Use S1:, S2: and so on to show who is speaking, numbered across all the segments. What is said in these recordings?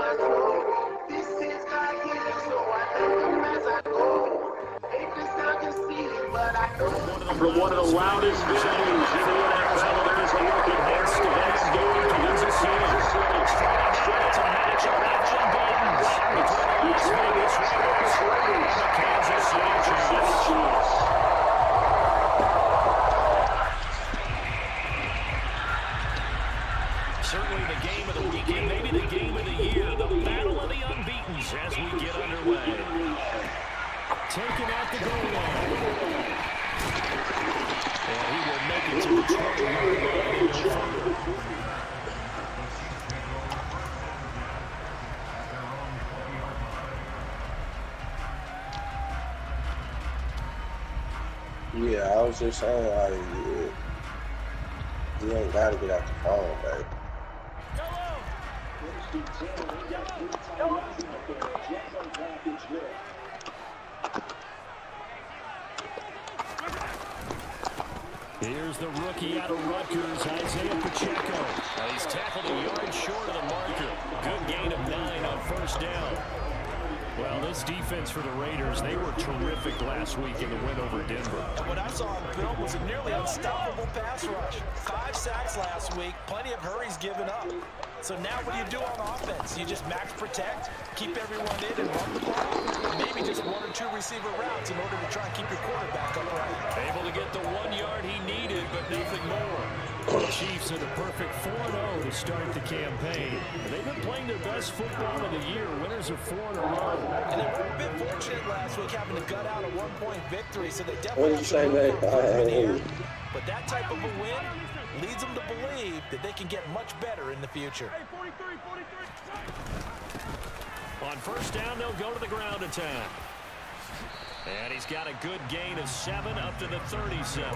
S1: From one of the loudest venues in the NFL, there's a look at their next game against the Kansas City. It's a matchup action games between the Las Vegas Raiders and the Kansas City Chiefs. Certainly the game of the weekend, maybe the game of the year, the battle of the unbeatens as we get underway. Taking out the goal line. And he will make it to the 20-yard line and no further.
S2: Yeah, I was just saying, like, you ain't got to get out the phone, baby.
S1: Here's the rookie out of Rutgers, Isaiah Pacheco. He's tackled a yard short of the marker. Good gain of 9 on first down. Well, this defense for the Raiders, they were terrific last week in the win over Denver.
S3: What I saw on film was a nearly unstoppable pass rush. 5 sacks last week, plenty of hurries given up. So now what do you do on offense? You just max protect, keep everyone in and run the ball? Maybe just 1 or 2 receiver routes in order to try and keep your quarterback upright.
S1: Able to get the 1 yard he needed, but nothing more. The Chiefs are the perfect 4-0 to start the campaign. They've been playing their best football of the year. Winners of 4 in a row.
S3: And they were a bit fortunate last week having to gut out a 1-point victory, so they definitely
S2: What did you say, mate?
S3: But that type of a win leads them to believe that they can get much better in the future.
S1: On first down, they'll go to the ground attack. And he's got a good gain of 7 up to the 37.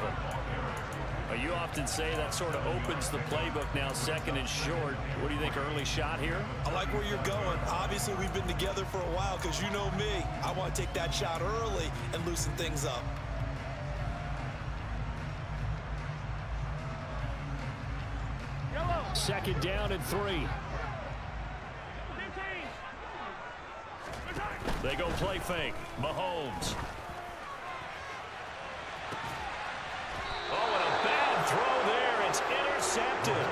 S1: You often say that sort of opens the playbook now, 2nd and short. What do you think, early shot here?
S3: I like where you're going. Obviously, we've been together for a while because you know me. I want to take that shot early and loosen things up.
S1: Second down and 3. They go play fake. Mahomes. Oh, and a bad throw there. It's intercepted.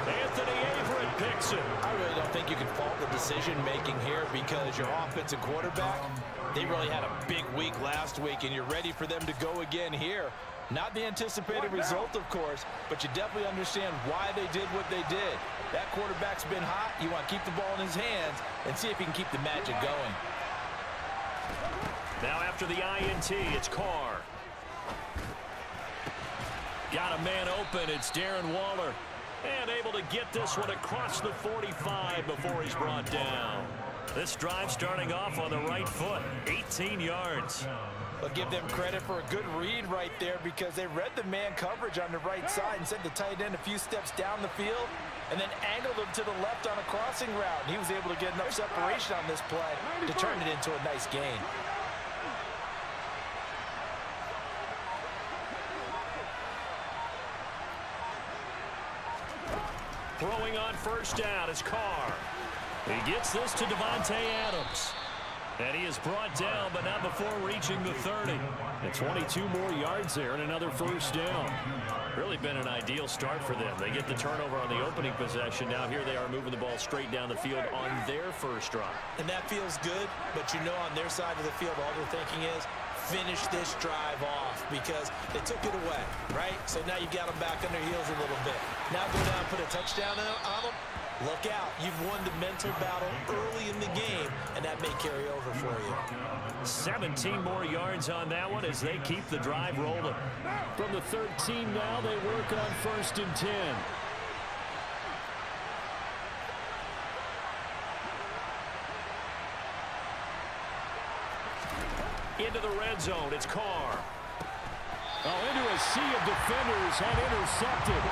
S1: Anthony Averett picks it.
S3: I really don't think you can fault the decision-making here because your offensive quarterback, they really had a big week last week, and you're ready for them to go again here. Not the anticipated result, of course, but you definitely understand why they did what they did. That quarterback's been hot. You want to keep the ball in his hands and see if he can keep the magic going.
S1: Now after the INT, it's Carr. Got a man open. It's Darren Waller. And able to get this one across the 45 before he's brought down. This drive starting off on the right foot. 18 yards.
S3: I'll give them credit for a good read right there because they read the man coverage on the right side and sent the tight end a few steps down the field and then angled him to the left on a crossing route. And he was able to get enough separation on this play to turn it into a nice gain.
S1: Throwing on first down is Carr. He gets this to Devontae Adams. And he is brought down, but not before reaching the 30. And 22 more yards there and another first down. Really been an ideal start for them. They get the turnover on the opening possession. Now here they are moving the ball straight down the field on their first drive.
S3: And that feels good, but you know on their side of the field all they're thinking is finish this drive off because they took it away, right? So now you got them back on their heels a little bit. Now go down and put a touchdown on them. Look out. You've won the mental battle early in the game, and that may carry over for you.
S1: 17 more yards on that one as they keep the drive rolling. From the 13 now, they work on first and 10. Into the red zone, it's Carr. Oh, into a sea of defenders and intercepted.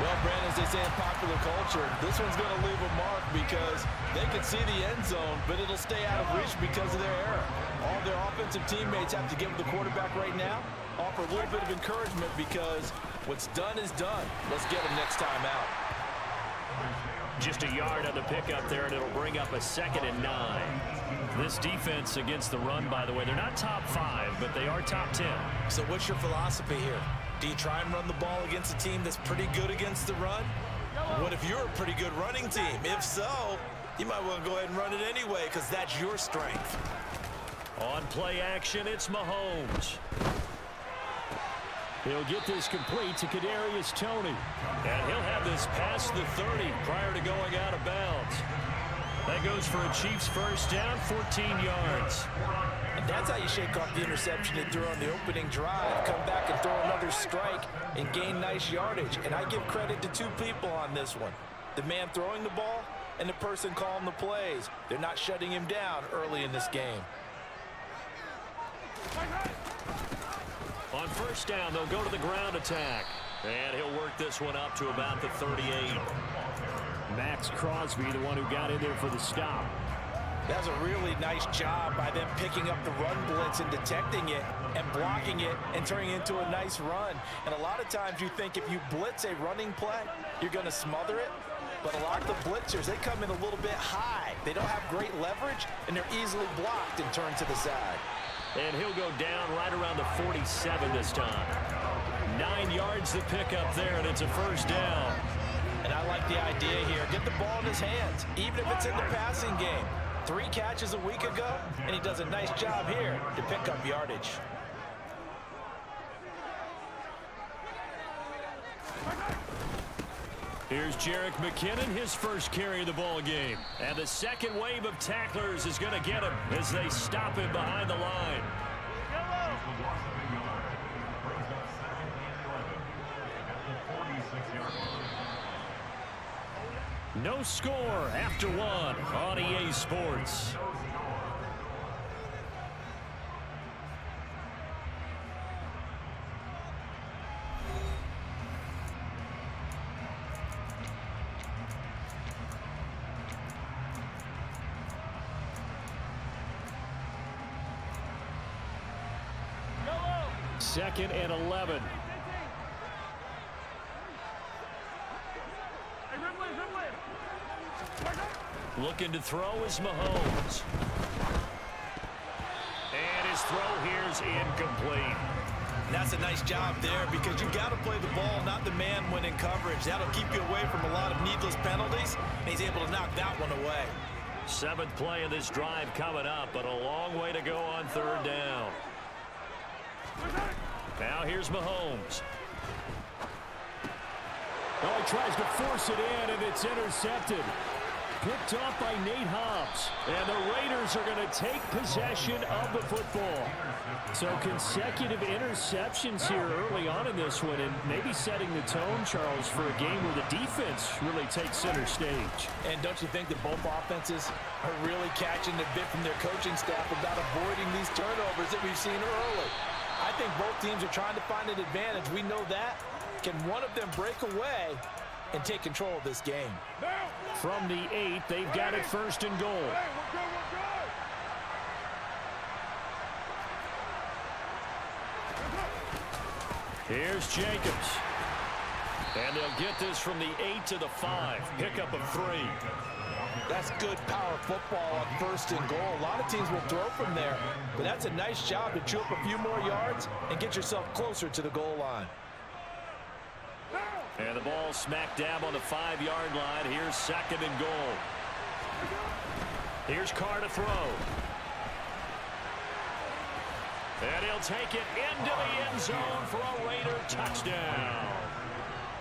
S3: Well, Brandon, as they say in popular culture, this one's going to leave a mark because they can see the end zone, but it'll stay out of reach because of their error. All their offensive teammates have to give the quarterback right now, offer a little bit of encouragement because what's done is done. Let's get him next time out.
S1: Just a yard on the pickup there, and it'll bring up a 2nd and 9. This defense against the run, by the way, they're not top 5, but they are top 10.
S3: So what's your philosophy here? Do you try and run the ball against a team that's pretty good against the run? What if you're a pretty good running team? If so, you might want to go ahead and run it anyway because that's your strength.
S1: On play action, it's Mahomes. He'll get this complete to Kadarius Toney. And he'll have this past the 30 prior to going out of bounds. That goes for a Chiefs first down, 14 yards.
S3: And that's how you shake off the interception he threw on the opening drive. Come back and throw another strike and gain nice yardage. And I give credit to 2 people on this one. The man throwing the ball and the person calling the plays. They're not shutting him down early in this game.
S1: On first down, they'll go to the ground attack. And he'll work this one up to about the 38. Max Crosby, the one who got in there for the stop.
S3: That's a really nice job by them picking up the run blitz and detecting it and blocking it and turning it into a nice run. And a lot of times you think if you blitz a running play, you're going to smother it. But a lot of the blitzers, they come in a little bit high. They don't have great leverage, and they're easily blocked and turned to the side.
S1: And he'll go down right around the 47 this time. 9 yards to pick up there, and it's a first down.
S3: And I like the idea here. Get the ball in his hands, even if it's in the passing game. 3 catches a week ago, and he does a nice job here to pick up yardage.
S1: Here's Jerick McKinnon, his first carry of the ball game. And the second wave of tacklers is going to get him as they stop him behind the line. No score after 1 on EA Sports. Second and 11. Looking to throw is Mahomes. And his throw here's incomplete.
S3: That's a nice job there because you got to play the ball, not the man when in coverage. That'll keep you away from a lot of needless penalties, and he's able to knock that one away.
S1: 7th play of this drive coming up, but a long way to go on 3rd down. Now here's Mahomes. Oh, he tries to force it in, and it's intercepted. Picked off by Nate Hobbs. And the Raiders are going to take possession of the football. So consecutive interceptions here early on in this one, and maybe setting the tone, Charles, for a game where the defense really takes center stage.
S3: And don't you think that both offenses are really catching a bit from their coaching staff about avoiding these turnovers that we've seen early? I think both teams are trying to find an advantage. We know that. Can one of them break away and take control of this game?
S1: From the 8, they've got it 1st and goal. Here's Jacobs. And they'll get this from the 8 to the 5. Pickup of 3.
S3: That's good power football on 1st and goal. A lot of teams will throw from there, but that's a nice job to chew up a few more yards and get yourself closer to the goal line.
S1: And the ball smack dab on the 5-yard line. Here's 2nd and goal. Here's Carr to throw. And he'll take it into the end zone for a Raider touchdown.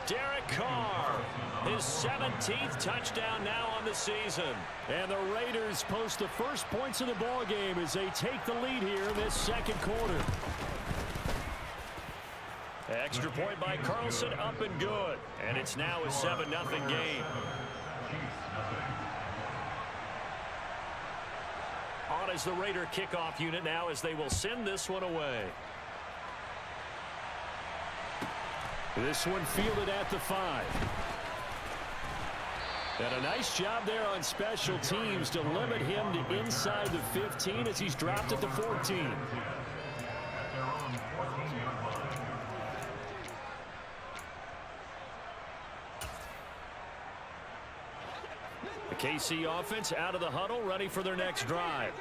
S1: Derek Carr, his 17th touchdown now on the season. And the Raiders post the first points of the ball game as they take the lead here in this 2nd quarter. Extra point by Carlson, up and good. And it's now a 7-0 game. On as the Raider kickoff unit now as they will send this one away. This one fielded at the 5. And a nice job there on special teams to limit him to inside the 15 as he's dropped at the 14. KC offense out of the huddle, ready for their next drive.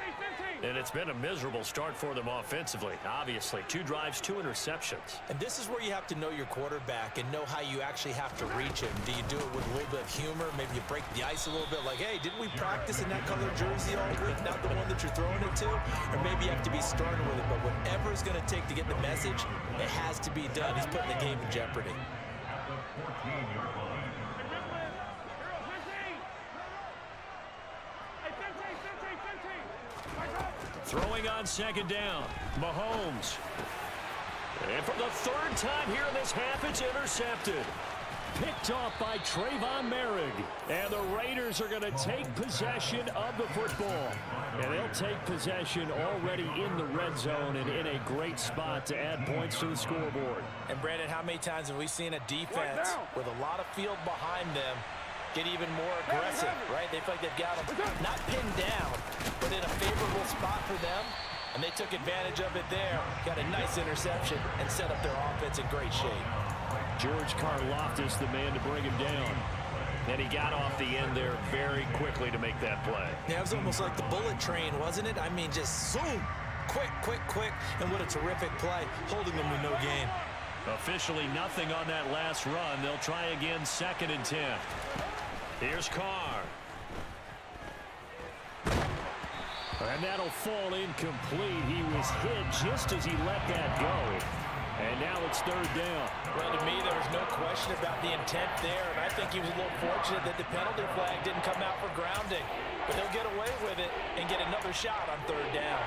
S1: And it's been a miserable start for them offensively. Obviously, 2 drives, 2 interceptions.
S3: And this is where you have to know your quarterback and know how you actually have to reach him. Do you do it with a little bit of humor? Maybe you break the ice a little bit like, hey, didn't we practice in that color jersey all week, not the one that you're throwing it to? Or maybe you have to be stern with it. But whatever it's going to take to get the message, it has to be done. He's putting the game in jeopardy.
S1: Throwing on second down, Mahomes. And for the 3rd time here in this half, it's intercepted. Picked off by Trayvon Merrick. And the Raiders are going to take possession of the football. And they'll take possession already in the red zone and in a great spot to add points to the scoreboard.
S3: And, Brandon, how many times have we seen a defense with a lot of field behind them get even more aggressive, right? They feel like they've got them not pinned down, but in a favorable spot for them, and they took advantage of it there. Got a nice interception and set up their offense in great shape.
S1: George Karlaftis, the man to bring him down. And he got off the end there very quickly to make that play.
S3: Yeah, it was almost like the bullet train, wasn't it? I mean, just zoom, quick, and what a terrific play, holding them to no gain.
S1: Officially nothing on that last run. They'll try again, 2nd and 10. Here's Carr. And that'll fall incomplete. He was hit just as he let that go. And now it's 3rd down.
S3: Well, to me, there was no question about the intent there, and I think he was a little fortunate that the penalty flag didn't come out for grounding. But they'll get away with it and get another shot on 3rd down.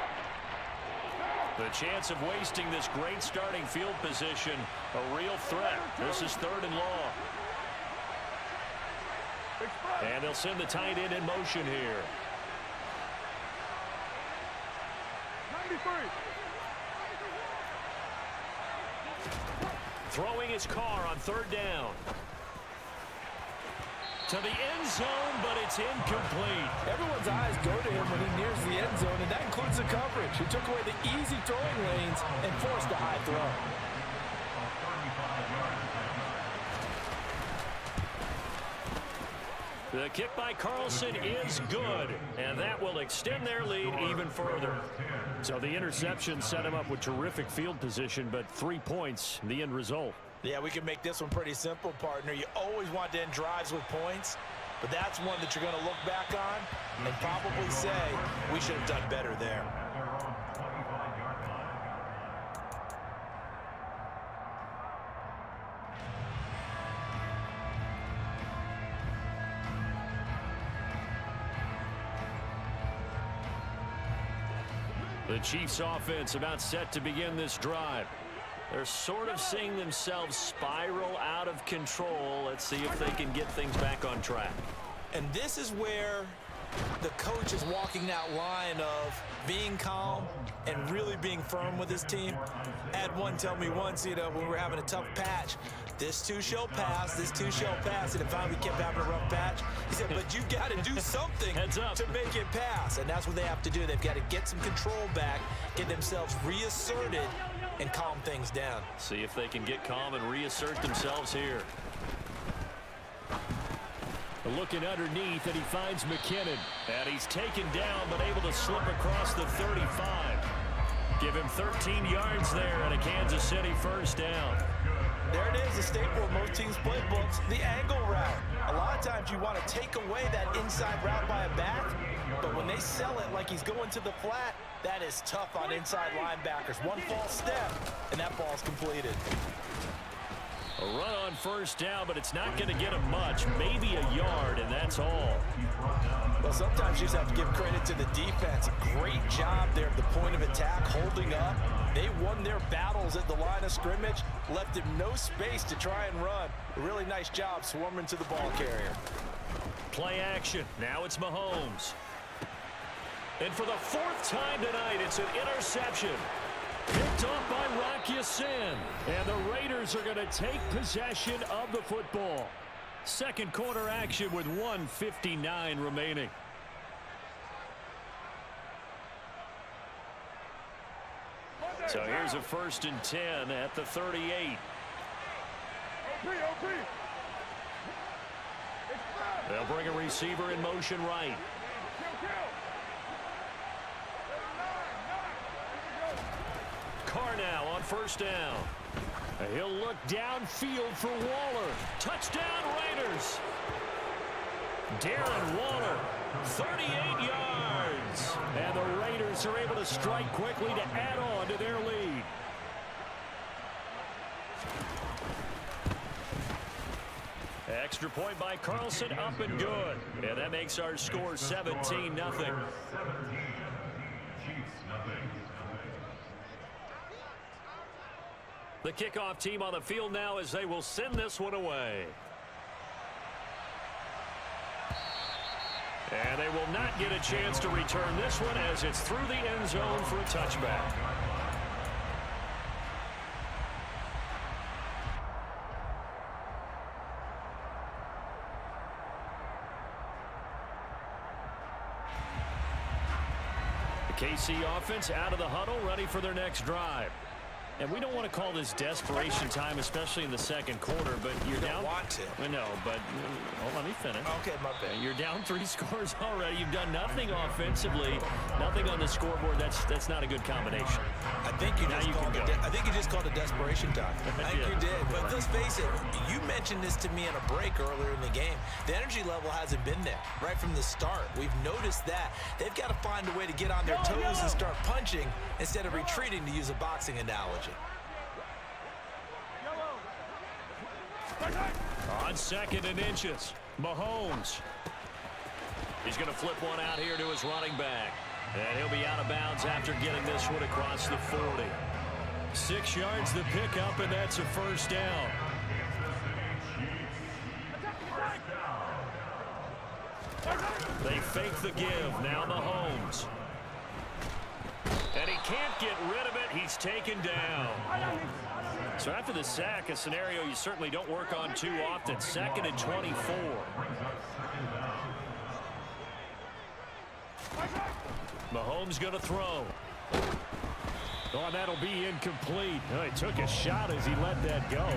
S1: The chance of wasting this great starting field position, a real threat. This is 3rd and long. And they'll send the tight end in motion here.
S4: 93.
S1: Throwing his Carr on 3rd down. To the end zone, but it's incomplete.
S3: Everyone's eyes go to him when he nears the end zone, and that includes the coverage. He took away the easy throwing lanes and forced a high throw.
S1: The kick by Carlson is good, and that will extend their lead even further. So the interception set him up with terrific field position, but 3 points, the end result.
S3: Yeah, we can make this one pretty simple, partner. You always want to end drives with points, but that's one that you're going to look back on and probably say, we should have done better there.
S1: The Chiefs offense about set to begin this drive. They're sort of seeing themselves spiral out of control. Let's see if they can get things back on track.
S3: And this is where the coach is walking that line of being calm and really being firm with his team. I had one tell me once, when we were having a tough patch, this too shall pass, this too shall pass, and finally we kept having a rough patch. He said, but you got to do something to make it pass, and that's what they have to do. They've got to get some control back, get themselves reasserted, and calm things down.
S1: See if they can get calm and reassert themselves here. Looking underneath, and he finds McKinnon. And he's taken down, but able to slip across the 35. Give him 13 yards there and a Kansas City 1st down.
S3: There it is, a staple of most teams' playbooks, the angle route. A lot of times you want to take away that inside route by a back, but when they sell it like he's going to the flat, that is tough on inside linebackers. One false step, and that ball's completed.
S1: A run on 1st down, but it's not going to get him much. Maybe a yard, and that's all.
S3: Well, sometimes you just have to give credit to the defense. Great job there at the point of attack, holding up. They won their battles at the line of scrimmage, left him no space to try and run. A really nice job swarming to the ball carrier.
S1: Play action. Now it's Mahomes. And for the 4th time tonight, it's an interception. Picked off by Rock Ya-Sin. And the Raiders are going to take possession of the football. Second quarter action with 1:59 remaining. So here's a 1st and 10 at the 38. They'll bring a receiver in motion right. Carr now on first down. He'll look downfield for Waller. Touchdown Raiders. Darren Waller, 38 yards. And the Raiders are able to strike quickly to add on to their lead. Extra point by Carlson, up and good. And that makes our score 17-0. The kickoff team on the field now as they will send this one away. And they will not get a chance to return this one as it's through the end zone for a touchback. The KC offense out of the huddle, ready for their next drive. And we don't want to call this desperation time, especially in the second quarter, but you're down.
S3: Want to.
S1: No, but let me finish.
S3: Okay, my bad.
S1: You're down 3 scores already. You've done nothing offensively, nothing on the scoreboard. That's not a good combination.
S3: I think you just called it desperation time. I think you did. But let's face it, you mentioned this to me in a break earlier in the game. The energy level hasn't been there right from the start. We've noticed that. They've got to find a way to get on their toes and start punching instead of retreating, to use a boxing analogy.
S1: On 2nd and inches, Mahomes. He's going to flip one out here to his running back. And he'll be out of bounds after getting this one across the 40. 6 yards the pickup, and that's a first down. They fake the give. Now Mahomes. And he can't get rid of it. He's taken down. So after the sack, a scenario you certainly don't work on too often. 2nd and 24. Mahomes going to throw. Oh, and that'll be incomplete. Oh, he took a shot as he let that go.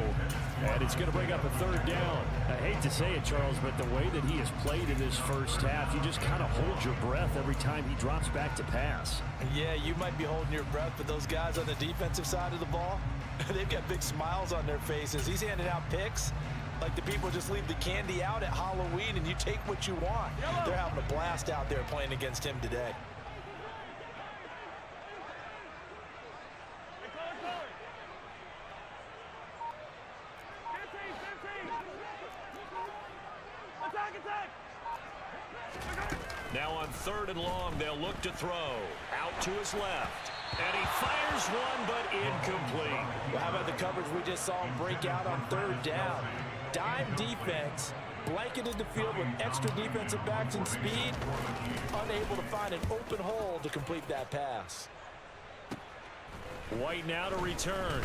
S1: And it's going to bring up a 3rd down. I hate to say it, Charles, but the way that he has played in this first half, you just kind of hold your breath every time he drops back to pass.
S3: Yeah, you might be holding your breath, but those guys on the defensive side of the ball, they've got big smiles on their faces. He's handing out picks like the people just leave the candy out at Halloween and you take what you want. They're having a blast out there playing against him today.
S1: Now on 3rd and long, they'll look to throw. Out to his left. And he fires one, but incomplete.
S3: Well, how about the coverage we just saw him break out on 3rd down? Dime defense, blanketed the field with extra defensive backs and speed, unable to find an open hole to complete that pass.
S1: White now to return.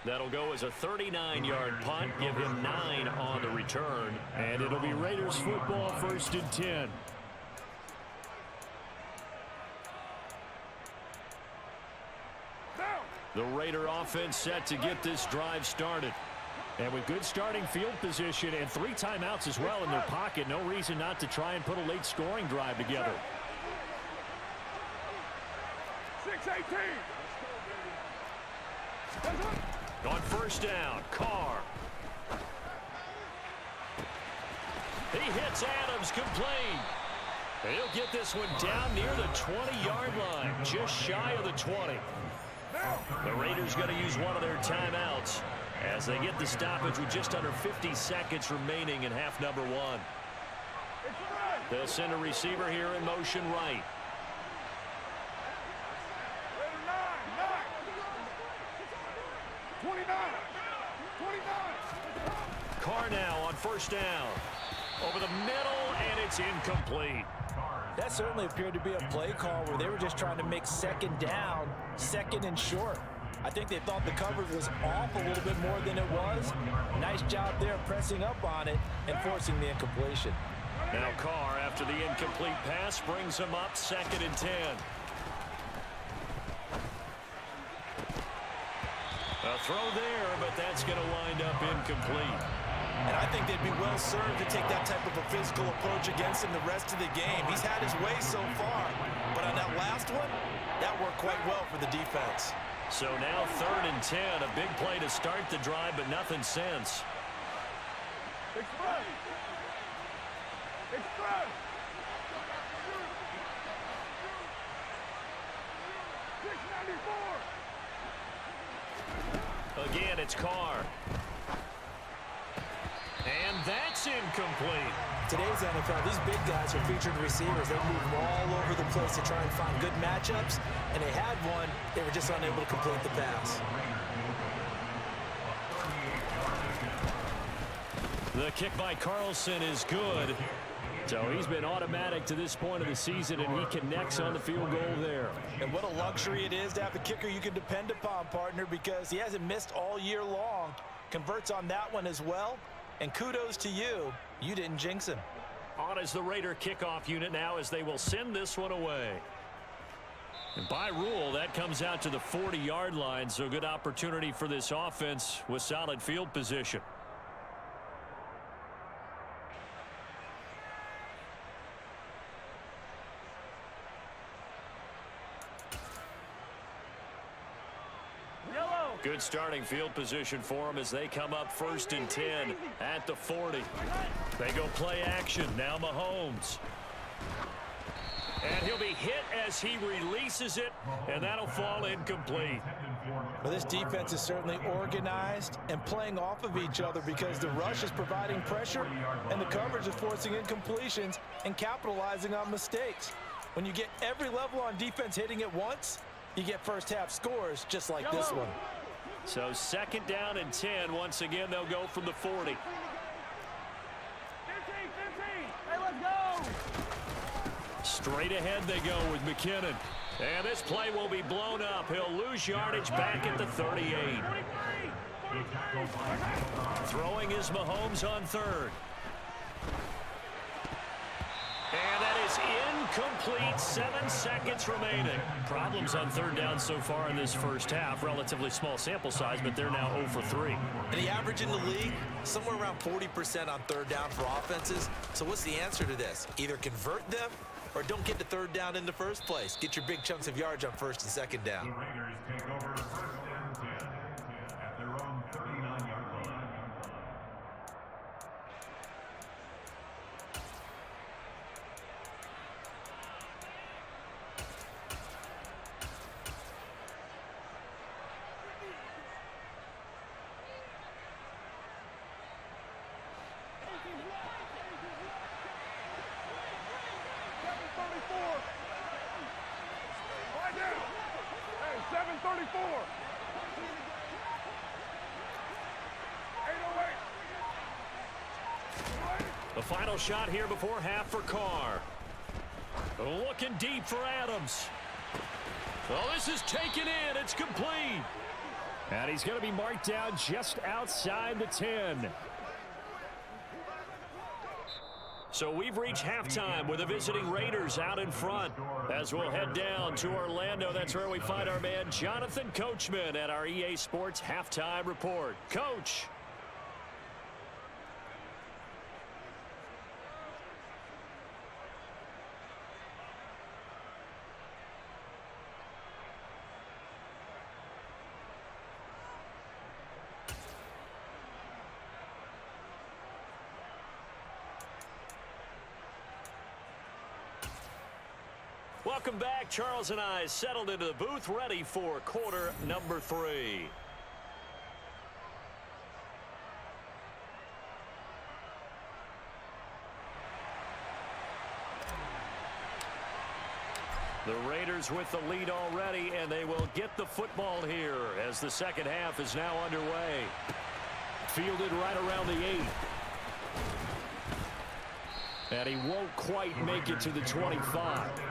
S1: That'll go as a 39-yard punt, give him 9 on the return, and it'll be Raiders football, 1st and 10. The Raider offense set to get this drive started. And with good starting field position and 3 timeouts as well in their pocket, no reason not to try and put a late scoring drive together.
S4: 6-18.
S1: On 1st down, Carr. He hits Adams, complete. He'll get this one down near the 20-yard line, just shy of the 20. The Raiders going to use one of their timeouts as they get the stoppage with just under 50 seconds remaining in half number 1. They'll send a receiver here in motion right. Carr now on 1st down. Over the middle, and it's incomplete.
S3: That certainly appeared to be a play call where they were just trying to make 2nd down, 2nd and short. I think they thought the coverage was off a little bit more than it was. Nice job there pressing up on it and forcing the incompletion.
S1: Now Carr, after the incomplete pass, brings him up 2nd and 10. A throw there, but that's going to wind up incomplete.
S3: And I think they'd be well served to take that type of a physical approach against him the rest of the game. He's had his way so far, but on that last one, that worked quite well for the defense.
S1: So now 3rd and 10, a big play to start the drive, but nothing since.
S4: Express. Express. 694.
S1: Again, it's Carr. And that's incomplete.
S5: Today's NFL, these big guys are featured receivers. They move all over the place to try and find good matchups, and they had one. They were just unable to complete the pass.
S1: The kick by Carlson is good. So he's been automatic to this point of the season, and he connects on the field goal there.
S3: And what a luxury it is to have a kicker you can depend upon, partner, because he hasn't missed all year long. Converts on that one as well. And kudos to you. You didn't jinx him.
S1: On is the Raider kickoff unit now as they will send this one away. And by rule, that comes out to the 40-yard line, so good opportunity for this offense with solid field position. Good starting field position for them as they come up 1st and 10 at the 40. They go play action. Now Mahomes. And he'll be hit as he releases it, and that'll fall incomplete.
S3: Well, this defense is certainly organized and playing off of each other because the rush is providing pressure and the coverage is forcing incompletions and capitalizing on mistakes. When you get every level on defense hitting at once, you get first-half scores just like this one.
S1: So 2nd down and 10. Once again, they'll go from the 40.
S4: 15, 15. Hey, let's go.
S1: Straight ahead they go with McKinnon. And this play will be blown up. He'll lose yardage back at the 38.
S4: 23.
S1: Throwing is Mahomes on 3rd. And that is incomplete. 7 seconds remaining. Problems on 3rd down so far in this first half. Relatively small sample size, but they're now 0 for 3.
S5: And the average in the league, somewhere around 40% on 3rd down for offenses. So what's the answer to this? Either convert them or don't get to 3rd down in the first place. Get your big chunks of yards on 1st and 2nd down.
S6: The Raiders take over 1st and 10 at their own 39-yard line.
S1: The final shot here before half for Carr. Looking deep for Adams. Oh, this is taken in. It's complete. And he's going to be marked down just outside the 10. So we've reached halftime with the visiting Raiders out in front. As we'll head down to Orlando, that's where we find our man Jonathan Coachman at our EA Sports Halftime Report. Coach. Welcome back. Charles and I settled into the booth, ready for quarter number 3. The Raiders with the lead already, and they will get the football here as the second half is now underway. Fielded right around the 8. And he won't quite make it to the 25.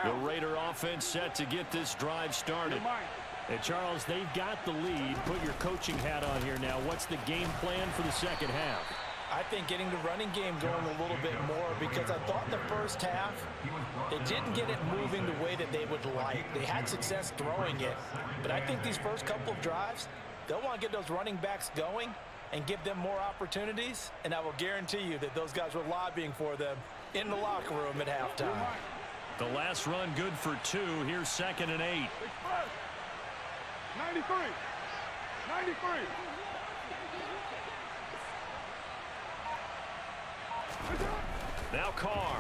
S1: The Raider offense set to get this drive started. And Charles, they've got the lead. Put your coaching hat on here now. What's the game plan for the second half?
S3: I I think getting the running game going a little bit more, because I thought in the first half they didn't get it moving the way that they would like. They had success throwing it, but I think these first couple of drives, they'll want to get those running backs going and give them more opportunities, and I will guarantee you that those guys were lobbying for them in the locker room at halftime.
S1: The last run good for 2. Here's 2nd and 8.
S4: 93. 93.
S1: Now Carr.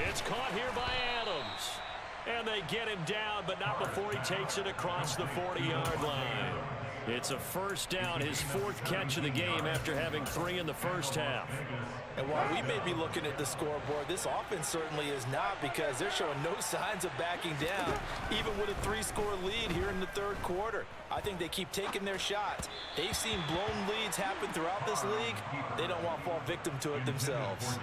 S1: It's caught here by Adams. And they get him down, but not before he takes it across the 40-yard line. It's a first down, his 4th catch of the game after having 3 in the first half.
S3: And while we may be looking at the scoreboard, this offense certainly is not, because they're showing no signs of backing down, even with a 3-score lead here in the third quarter. I think they keep taking their shots. They've seen blown leads happen throughout this league. They don't want to fall victim to it themselves.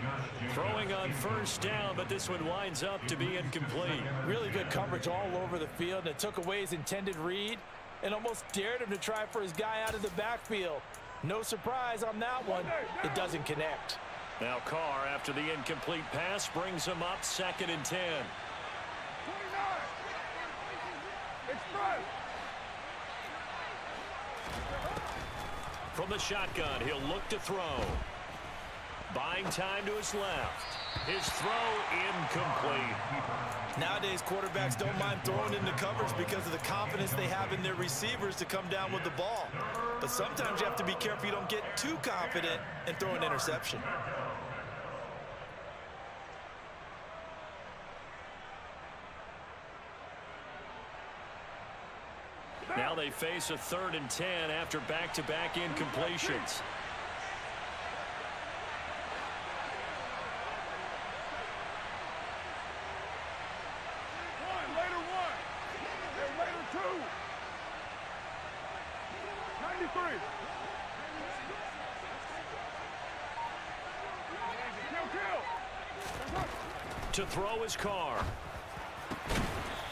S1: Throwing on first down, but this one winds up to be incomplete.
S3: Really good coverage all over the field, and it took away his intended read and almost dared him to try for his guy out of the backfield. No surprise on that one. It doesn't connect.
S1: Now Carr, after the incomplete pass, brings him up 2nd and 10.
S4: 29. Express.
S1: From the shotgun, he'll look to throw. Buying time to his left. His throw incomplete.
S3: Nowadays, quarterbacks don't mind throwing into coverage because of the confidence they have in their receivers to come down with the ball. But sometimes you have to be careful you don't get too confident and throw an interception.
S1: Now they face a 3rd and 10 after back-to-back incompletions. To throw his Carr.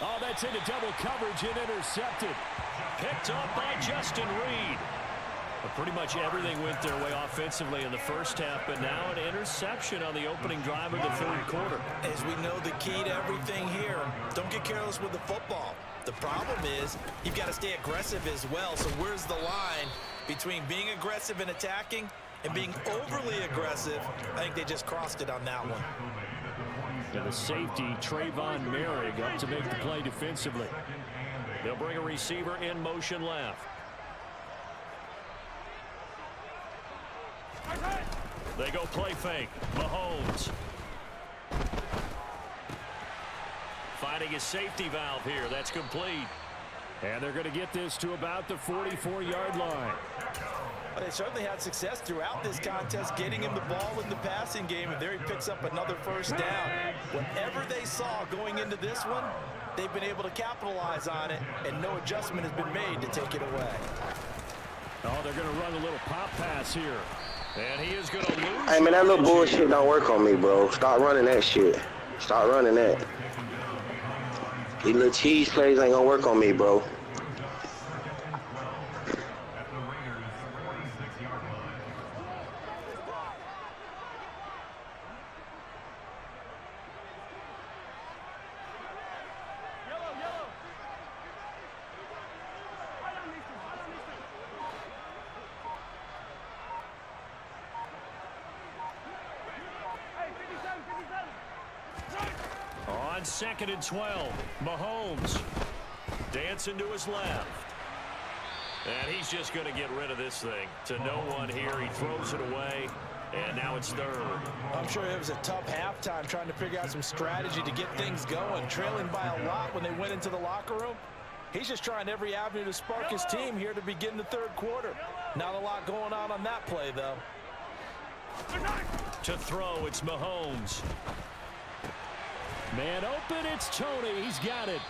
S1: Oh, that's into double coverage and intercepted. Picked up by Justin Reed. But pretty much everything went their way offensively in the first half, but now an interception on the opening drive of the third quarter.
S3: As we know, the key to everything here, don't get careless with the football. The problem is you've got to stay aggressive as well. So where's the line between being aggressive and attacking and being overly aggressive? I think they just crossed it on that one.
S1: And the safety, Trayvon Merrick, up to make the play defensively. They'll bring a receiver in motion left. They go play fake. Mahomes. Finding his safety valve here. That's complete. And they're going to get this to about the 44-yard line.
S3: Well, they certainly had success throughout this contest, getting him the ball in the passing game, and there he picks up another first down. Whatever they saw going into this one, they've been able to capitalize on it, and no adjustment has been made to take it away.
S1: Oh, they're going to run a little pop pass here. And he is going to lose.
S2: Hey, man, that little bullshit don't work on me, bro. Stop running that shit. Stop running that. These little cheese plays ain't going to work on me, bro.
S1: On 2nd and 12, Mahomes dancing to his left. And he's just going to get rid of this thing. To no one here. He throws it away, and now it's 3rd.
S3: I'm sure it was a tough halftime trying to figure out some strategy to get things going, trailing by a lot when they went into the locker room. He's just trying every avenue to spark his team here to begin the third quarter. Not a lot going on that play, though.
S1: To throw, it's Mahomes. Man open, it's Tony. He's got it.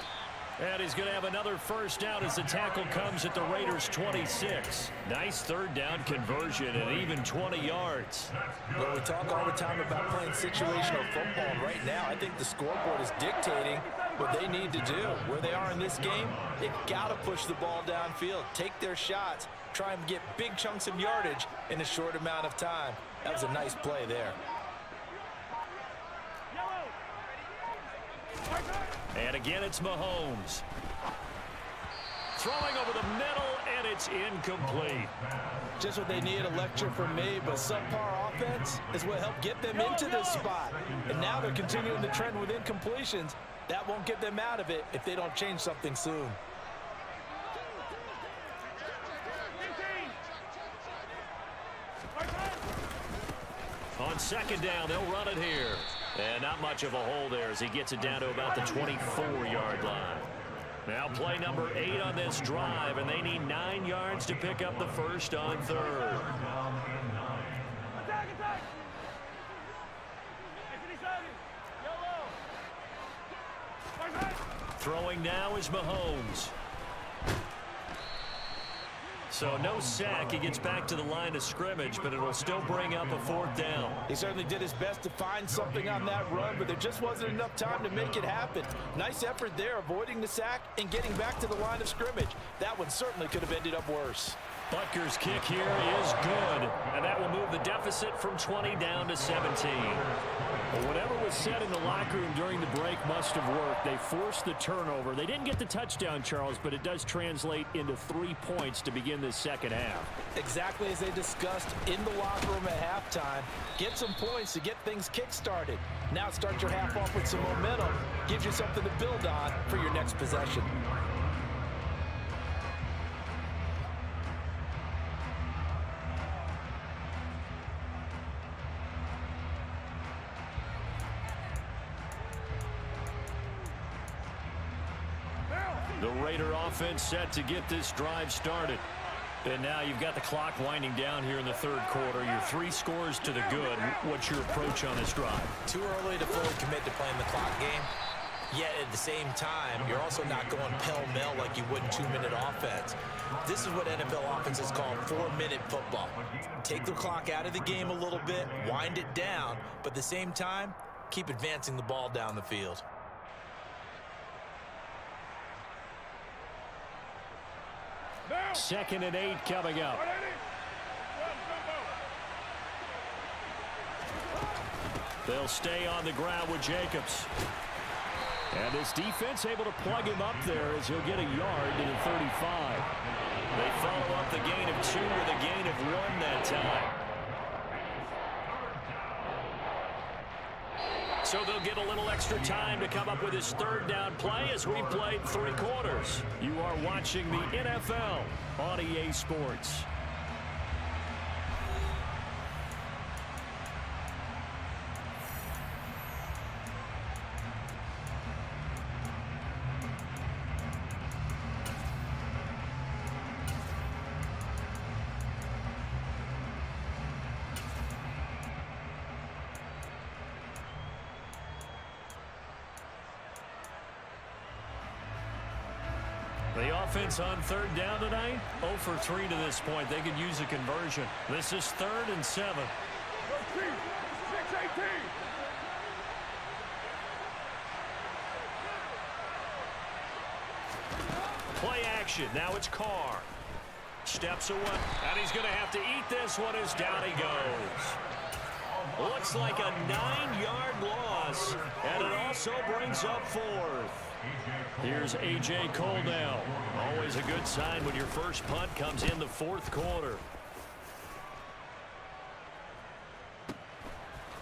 S1: And he's going to have another first down as the tackle comes at the Raiders' 26. Nice third down conversion and even 20 yards.
S3: Well, we talk all the time about playing situational football. And right now, I think the scoreboard is dictating what they need to do. Where they are in this game, they've got to push the ball downfield, take their shots, try and get big chunks of yardage in a short amount of time. That was a nice play there.
S1: And again, it's Mahomes. Throwing over the middle, and it's incomplete.
S3: Just what they need, a lecture from me, but subpar offense is what helped get them into this spot. And now they're continuing the trend with incompletions. That won't get them out of it if they don't change something soon.
S1: On second down, they'll run it here. And not much of a hole there as he gets it down to about the 24-yard line. Now play number 8 on this drive, and they need 9 yards to pick up the first on third. Throwing now is Mahomes. So no sack. He gets back to the line of scrimmage, but it'll still bring up a fourth down.
S3: He certainly did his best to find something on that run, but there just wasn't enough time to make it happen. Nice effort there, avoiding the sack and getting back to the line of scrimmage. That one certainly could have ended up worse.
S1: Butker's kick here is good, and that will move the deficit from 20 down to 17. Well, whatever was said in the locker room during the break must have worked. They forced the turnover. They didn't get the touchdown, Charles, but it does translate into 3 points to begin this second half.
S3: Exactly as they discussed in the locker room at halftime. Get some points to get things kick-started. Now start your half off with some momentum. Gives you something to build on for your next possession.
S1: The Raider offense set to get this drive started. And now you've got the clock winding down here in the third quarter. Your 3 scores to the good. What's your approach on this drive?
S5: Too early to fully commit to playing the clock game. Yet at the same time, you're also not going pell-mell like you would in 2-minute offense. This is what NFL offenses call 4-minute football. Take the clock out of the game a little bit, wind it down, but at the same time, keep advancing the ball down the field.
S1: Second and 8 coming up. They'll stay on the ground with Jacobs. And this defense able to plug him up there as he'll get a yard to the 35. They follow up the gain of 2 with a gain of 1 that time. So they'll get a little extra time to come up with his third down play as we played 3 quarters. You are watching the NFL on EA Sports. The offense on third down tonight, 0 for 3 to this point. They could use a conversion. This is 3rd and 7.
S4: 6-18.
S1: Play action. Now it's Carr. Steps away, and he's going to have to eat this one as down he goes. Looks like a 9-yard loss, and it also brings up 4th. Here's A.J. Cole now. Always a good sign when your first punt comes in the 4th quarter.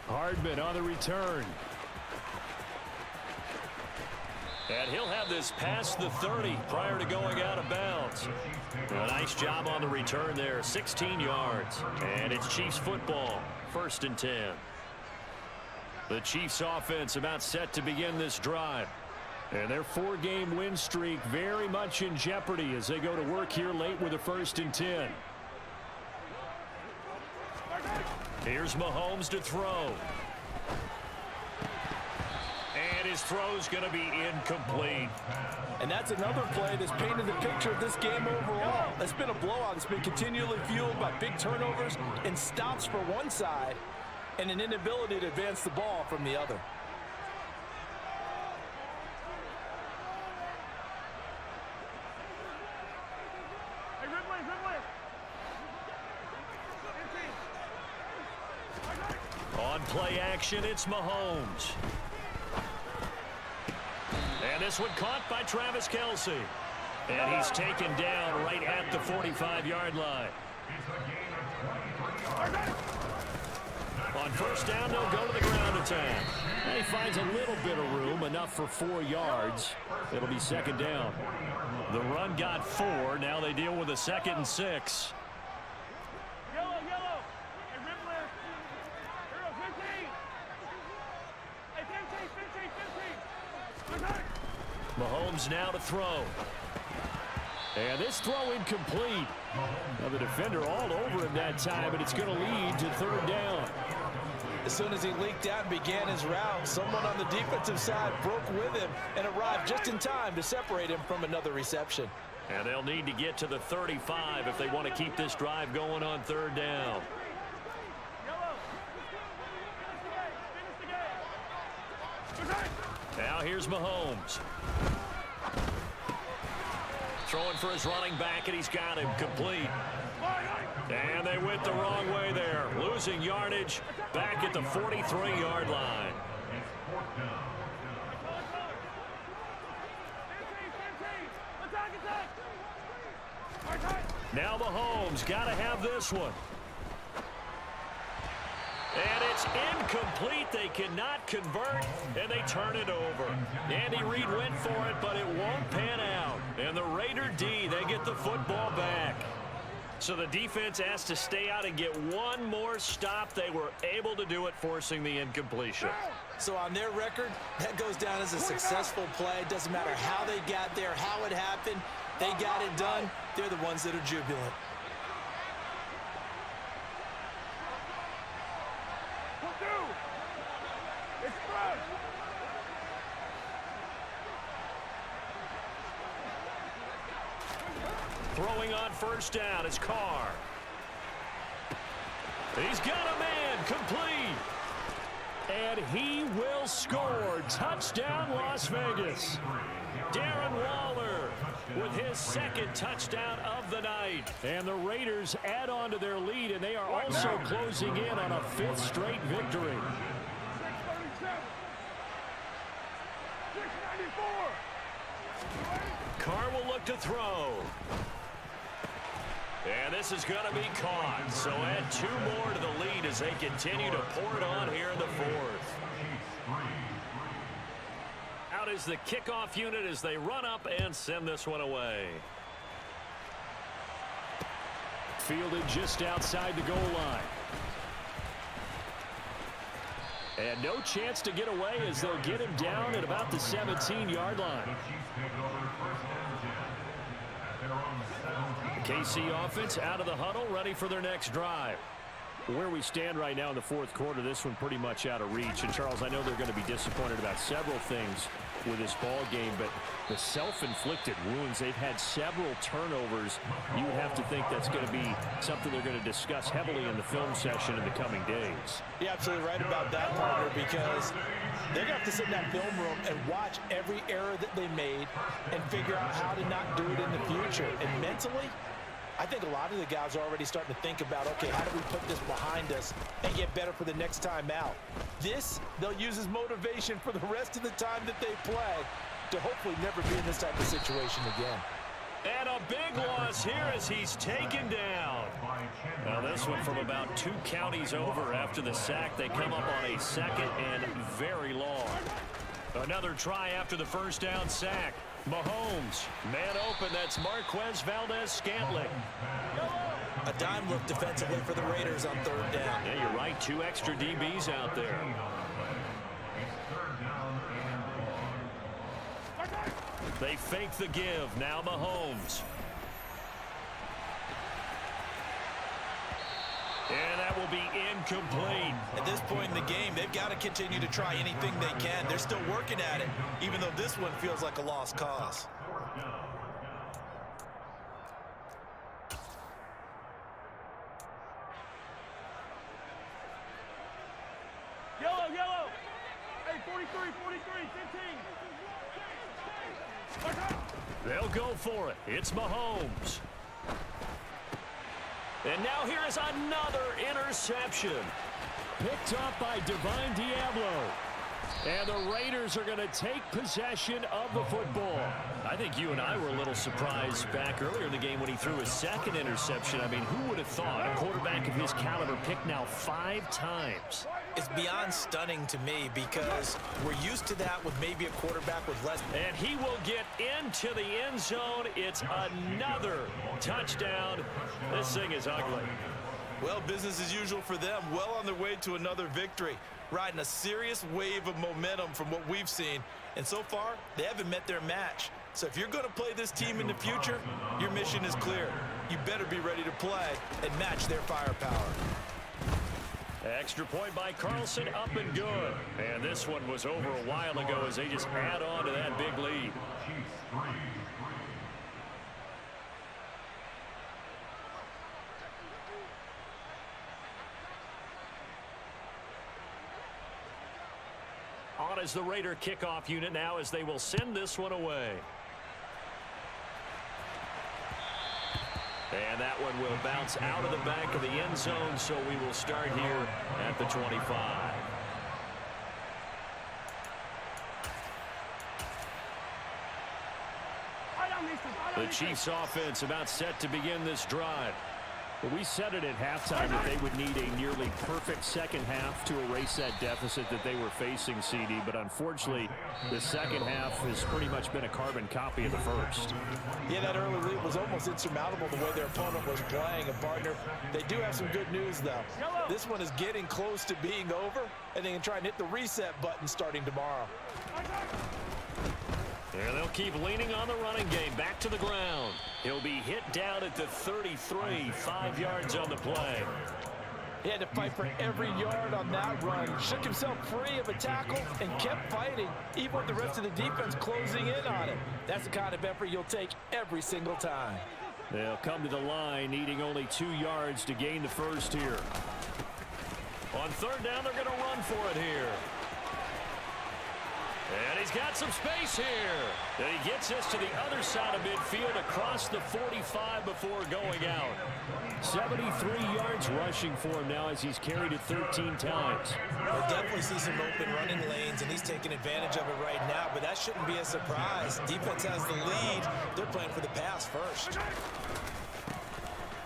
S1: Hardman on the return. And he'll have this past the 30 prior to going out of bounds. A nice job on the return there, 16 yards. And it's Chiefs football, 1st and 10. The Chiefs offense about set to begin this drive. And their 4-game win streak very much in jeopardy as they go to work here late with a 1st and 10. Here's Mahomes to throw. And his his throw's going to be incomplete.
S3: And that's another play that's painted the picture of this game overall. It's been a blowout. It's been continually fueled by big turnovers and stops for one side and an inability to advance the ball from the other.
S1: On play action, it's Mahomes. And this one caught by Travis Kelce. And he's taken down right at the 45-yard line. On first down, they'll go to the ground attack. And he finds a little bit of room, enough for 4 yards. It'll be second down. The run got 4. Now they deal with a 2nd and 6. Mahomes now to throw. And this throw incomplete. Now the defender all over him that time, but it's going to lead to 3rd down.
S3: As soon as he leaked out and began his route, someone on the defensive side broke with him and arrived just in time to separate him from another reception.
S1: And they'll need to get to the 35 if they want to keep this drive going on 3rd down. Now here's Mahomes. Throwing for his running back, and he's got him complete. And they went the wrong way there. Losing yardage back at the 43-yard line. Now Mahomes got to have this one. And it's incomplete. They cannot convert, and they turn it over. Andy Reid went for it, but it won't pan out. And the Raider D, they get the football back. So the defense has to stay out and get one more stop. They were able to do it, forcing the incompletion.
S3: So on their record, that goes down as a successful play. It doesn't matter how they got there, how it happened. They got it done. They're the ones that are jubilant.
S1: Throwing on first down is Carr. He's got a man complete. And he will score. Touchdown, Las Vegas. Darren Waller with his 2nd touchdown of the night. And the Raiders add on to their lead, and they are also closing in on a 5th straight victory.
S4: 694.
S1: Carr will look to throw. And this is going to be caught. So add 2 more to the lead as they continue to pour it on here in the 4th. Out is the kickoff unit as they run up and send this one away. Fielded just outside the goal line. And no chance to get away as they'll get him down at about the 17-yard line. The KC offense out of the huddle, ready for their next drive. Where we stand right now in the 4th quarter, this one pretty much out of reach. And, Charles, I know they're going to be disappointed about several things with this ball game, but the self-inflicted wounds, they've had several turnovers. You would have to think that's going to be something they're going to discuss heavily in the film session in the coming days.
S3: You're absolutely right about that, partner, because they're going to have to sit in that film room and watch every error that they made and figure out how to not do it in the future. And mentally, I think a lot of the guys are already starting to think about, okay, how do we put this behind us and get better for the next time out? This, they'll use as motivation for the rest of the time that they play to hopefully never be in this type of situation again.
S1: And a big loss here as he's taken down. Now this one from about 2 counties over after the sack. They come up on a 2nd and very long. Another try after the first down sack. Mahomes, man open, that's Marquez Valdez-Scantling.
S5: A dime look defensively for the Raiders on 3rd down.
S1: Yeah, you're right, 2 extra DBs out there. They fake the give, now Mahomes. And that will will be incomplete.
S3: At this point in the game, they've got to continue to try anything they can. They're still working at it, even though this one feels like a lost cause.
S4: Yellow, yellow. Hey, 43, 43, 15.
S1: They'll go for it. It's Mahomes. And now here is another interception. Picked up by Divine Diablo. And the Raiders are going to take possession of the football. I think you and I were a little surprised back earlier in the game when he threw his second interception. I mean, who would have thought a quarterback of his caliber picked now 5 times?
S3: It's beyond stunning to me because we're used to that with maybe a quarterback with less.
S1: And he will get into the end zone. It's another touchdown. This thing is ugly.
S3: Well, business as usual for them. Well on their way to another victory. Riding a serious wave of momentum from what we've seen. And so far, they haven't met their match. So if you're going to play this team in the future, your mission is clear. You better be ready to play and match their firepower.
S1: Extra point by Carlson, up and good. And this one was over a while ago as they just add on to that big lead. On as the Raider kickoff unit now as they will send this one away. And that one will bounce out of the back of the end zone, so we will start here at the 25. The Chiefs offense about set to begin this drive. But we said it at halftime that they would need a nearly perfect second half to erase that deficit that they were facing, CD. But unfortunately, the second half has pretty much been a carbon copy of the first.
S3: Yeah, that early lead was almost insurmountable the way their opponent was playing. And, partner, they do have some good news, though. This one is getting close to being over, and they can try and hit the reset button starting tomorrow.
S1: There they'll keep leaning on the running game. Back to the ground. He'll be hit down at the 33, 5 yards on the play.
S3: He had to fight for every yard on that run. Shook himself free of a tackle and kept fighting, even with the rest of the defense closing in on him. That's the kind of effort you'll take every single time.
S1: They'll come to the line, needing only 2 yards to gain the first here. On third down, they're going to run for it here. And he's got some space here. And he gets us to the other side of midfield across the 45 before going out. 73 yards rushing for him now as he's carried it 13 times.
S3: We'll definitely see some open running lanes, and he's taking advantage of it right now, but that shouldn't be a surprise. Defense has the lead. They're playing for the pass first.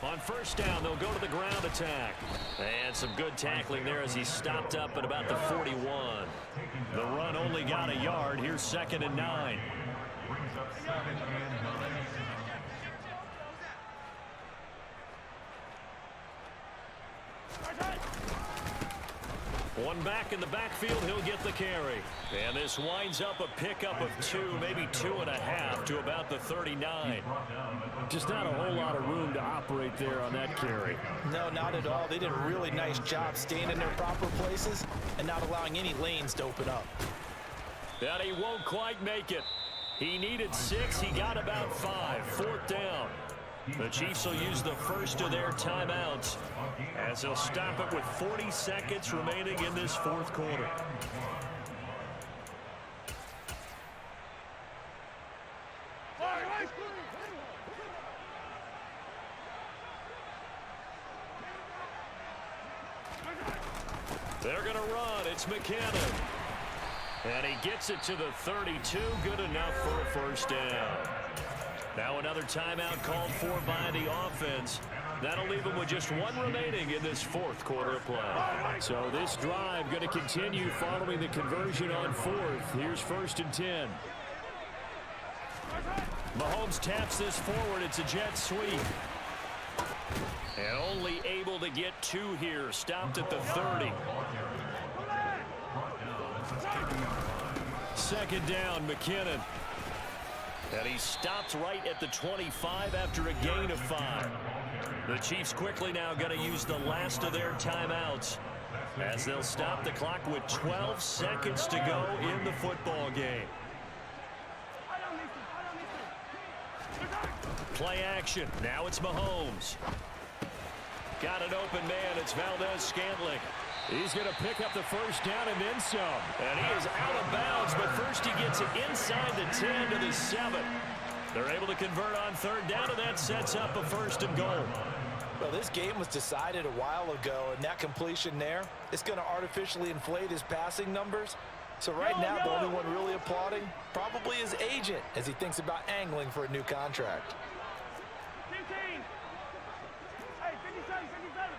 S1: On first down, they'll go to the ground attack. And some good tackling there as he stopped up at about the 41. The run only got a yard. Here's 2nd and 9.
S6: Brings up 7 and 9.
S1: One back in the backfield, he'll get the carry. And this winds up a pickup of 2, maybe 2.5 to about the 39. Just not a whole lot of room to operate there on that carry.
S3: No, not at all. They did a really nice job staying in their proper places and not allowing any lanes to open up.
S1: That he won't quite make it. He needed 6. He got about 5. 4th down. The Chiefs will use the first of their timeouts as they'll stop it with 40 seconds remaining in this 4th quarter. They're going to run. It's McKinnon. And he gets it to the 32. Good enough for a first down. Now another timeout called for by the offense. That'll leave them with just 1 remaining in this 4th quarter of play. So this drive going to continue following the conversion on 4th. Here's 1st and 10. Mahomes taps this forward. It's a jet sweep. And only able to get 2 here. Stopped at the 30. 2nd down, McKinnon. And he stops right at the 25 after a gain of 5. The Chiefs quickly now going to use the last of their timeouts as they'll stop the clock with 12 seconds to go in the football game. Play action. Now it's Mahomes. Got an open man. It's Valdez-Scantling. He's going to pick up the first down and then some. And he is out of bounds, but first he gets it inside the 10 to the 7. They're able to convert on third down, and that sets up a 1st and goal.
S3: Well, this game was decided a while ago, and that completion there is going to artificially inflate his passing numbers. So right now, the only one really applauding probably his agent as he thinks about angling for a new contract.
S4: 15. Hey, 57, 57.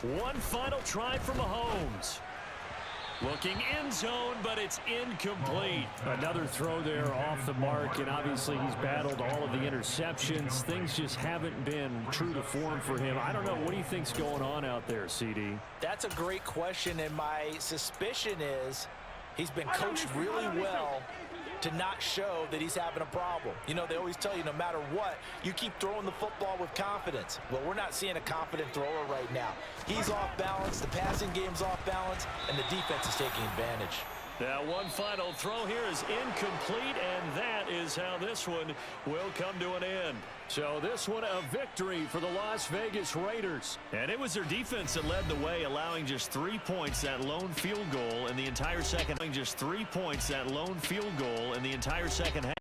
S4: Yellow.
S1: One final try for Mahomes. Looking end zone, but it's incomplete. Another throw there off the mark, and obviously he's battled all of the interceptions. Things just haven't been true to form for him. I don't know. What do you think's going on out there, CD?
S3: That's a great question, and my suspicion is he's been coached really well to not show that he's having a problem. You know, they always tell you no matter what, you keep throwing the football with confidence. Well, we're not seeing a confident thrower right now. He's off balance, the passing game's off balance, and the defense is taking advantage.
S1: Now, one final throw here is incomplete, and that is how this one will come to an end. So this one a victory for the Las Vegas Raiders. And it was their defense that led the way, allowing just 3 points, that lone field goal in the entire second. Just 3 points, that lone field goal in the entire second half.